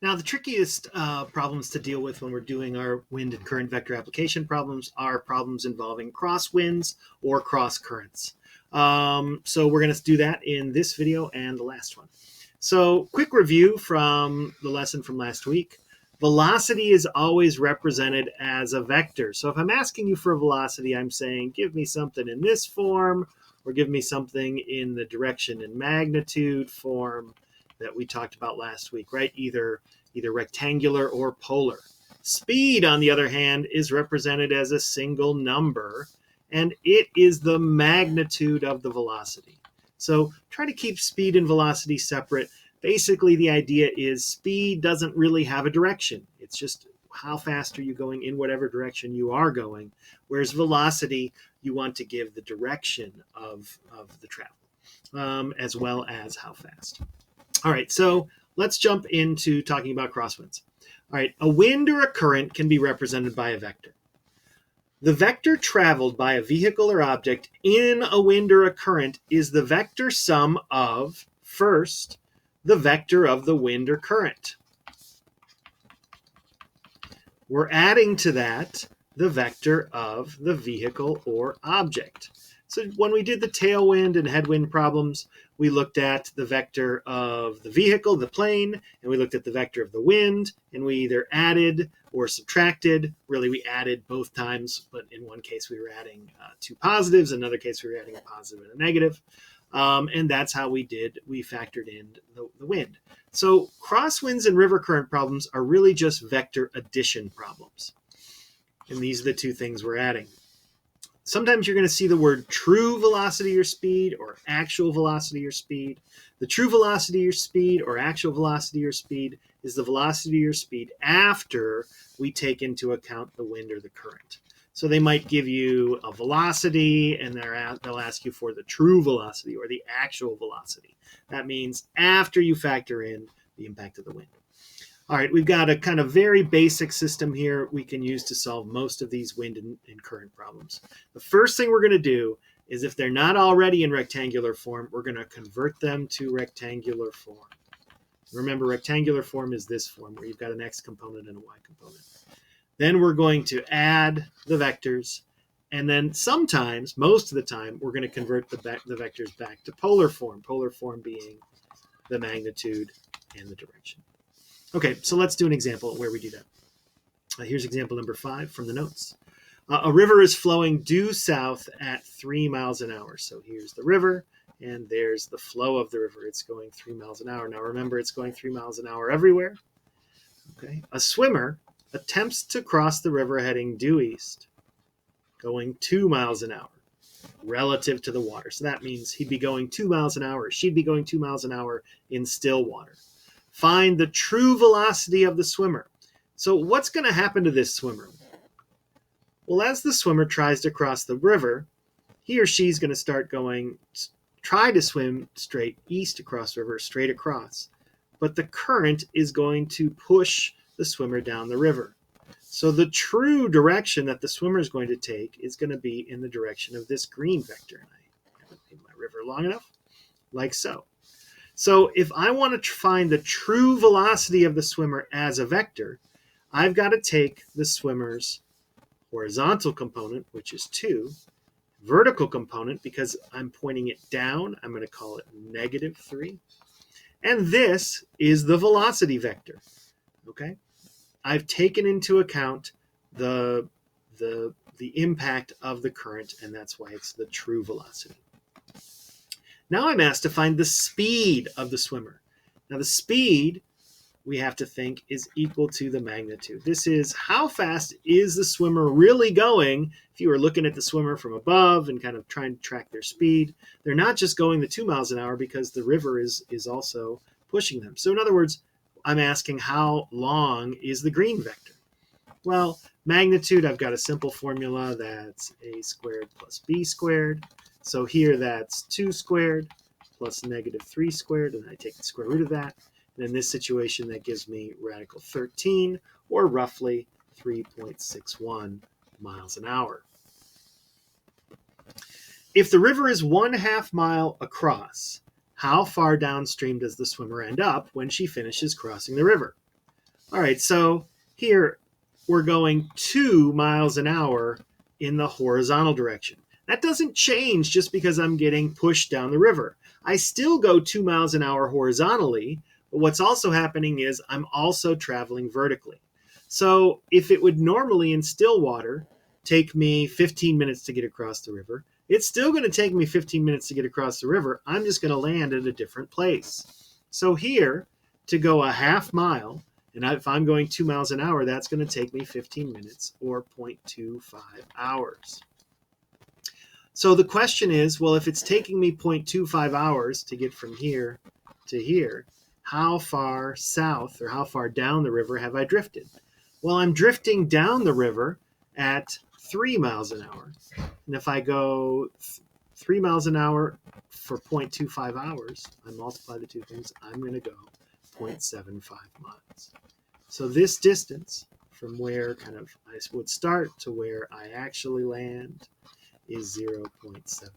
Now, the trickiest problems to deal with when we're doing our wind and current vector application problems are problems involving crosswinds or cross currents. So we're going to do that in this video and the last one. So quick review from the lesson from last week. Velocity is always represented as a vector. So if I'm asking you for a velocity, I'm saying, give me something in this form, or give me something in the direction and magnitude form that we talked about last week, right? Either rectangular or polar. Speed, on the other hand, is represented as a single number, and it is the magnitude of the velocity. So try to keep speed and velocity separate. Basically, the idea is speed doesn't really have a direction. It's just how fast are you going in whatever direction you are going, whereas velocity, you want to give the direction of the travel, as well as how fast. All right, so let's jump into talking about crosswinds. All right, a wind or a current can be represented by a vector. The vector traveled by a vehicle or object in a wind or a current is the vector sum of, first, the vector of the wind or current. We're adding to that the vector of the vehicle or object. So when we did the tailwind and headwind problems, we looked at the vector of the vehicle, the plane, and we looked at the vector of the wind, and we either added or subtracted. Really, we added both times, but in one case we were adding two positives, in another case we were adding a positive and a negative. And that's how we factored in the wind. So crosswinds and river current problems are really just vector addition problems. And these are the two things we're adding. Sometimes you're going to see the word true velocity or speed or actual velocity or speed. The true velocity or speed or actual velocity or speed is the velocity or speed after we take into account the wind or the current. So they might give you a velocity and they'll ask you for the true velocity or the actual velocity. That means after you factor in the impact of the wind. All right, we've got a kind of very basic system here we can use to solve most of these wind and current problems. The first thing we're going to do is, if they're not already in rectangular form, we're going to convert them to rectangular form. Remember, rectangular form is this form where you've got an x component and a y component. Then we're going to add the vectors, and then sometimes, most of the time, we're going to convert the vectors back to polar form being the magnitude and the direction. Okay, so let's do an example where we do that. Here's example number 5 from the notes. A river is flowing due south at 3 miles an hour. So here's the river, and there's the flow of the river. It's going 3 miles an hour. Now remember, it's going 3 miles an hour everywhere. Okay, a swimmer attempts to cross the river heading due east, going 2 miles an hour relative to the water. So that means he'd be going 2 miles an hour, or she'd be going 2 miles an hour in still water. Find the true velocity of the swimmer. So what's going to happen to this swimmer? Well, as the swimmer tries to cross the river, he or she's going to try to swim straight east across the river, straight across. But the current is going to push the swimmer down the river. So the true direction that the swimmer is going to take is going to be in the direction of this green vector. And I haven't made my river long enough, like so. So if I want to find the true velocity of the swimmer as a vector, I've got to take the swimmer's horizontal component, which is 2, vertical component, because I'm pointing it down, I'm going to call it -3. And this is the velocity vector. Okay? I've taken into account the impact of the current, and that's why it's the true velocity. Now I'm asked to find the speed of the swimmer. Now the speed, we have to think, is equal to the magnitude. This is how fast is the swimmer really going. If you were looking at the swimmer from above and kind of trying to track their speed, they're not just going the 2 miles an hour because the river is also pushing them. So in other words, I'm asking how long is the green vector? Well, magnitude, I've got a simple formula that's a squared plus b squared. So here that's 2 squared plus -3 squared, and I take the square root of that. And in this situation, that gives me radical 13, or roughly 3.61 miles an hour. If the river is 1/2 mile across, how far downstream does the swimmer end up when she finishes crossing the river? All right, so here we're going 2 miles an hour in the horizontal direction. That doesn't change just because I'm getting pushed down the river. I still go 2 miles an hour horizontally, but what's also happening is I'm also traveling vertically. So if it would normally in still water take me 15 minutes to get across the river, it's still going to take me 15 minutes to get across the river. I'm just going to land at a different place. So here, to go a half mile, and if I'm going 2 miles an hour, that's going to take me 15 minutes or 0.25 hours. So the question is, well, if it's taking me 0.25 hours to get from here to here, how far south or how far down the river have I drifted? Well, I'm drifting down the river at 3 miles an hour. And if I go 3 miles an hour for 0.25 hours, I multiply the two things, I'm going to go 0.75 miles. So this distance from where kind of I would start to where I actually land is 0.75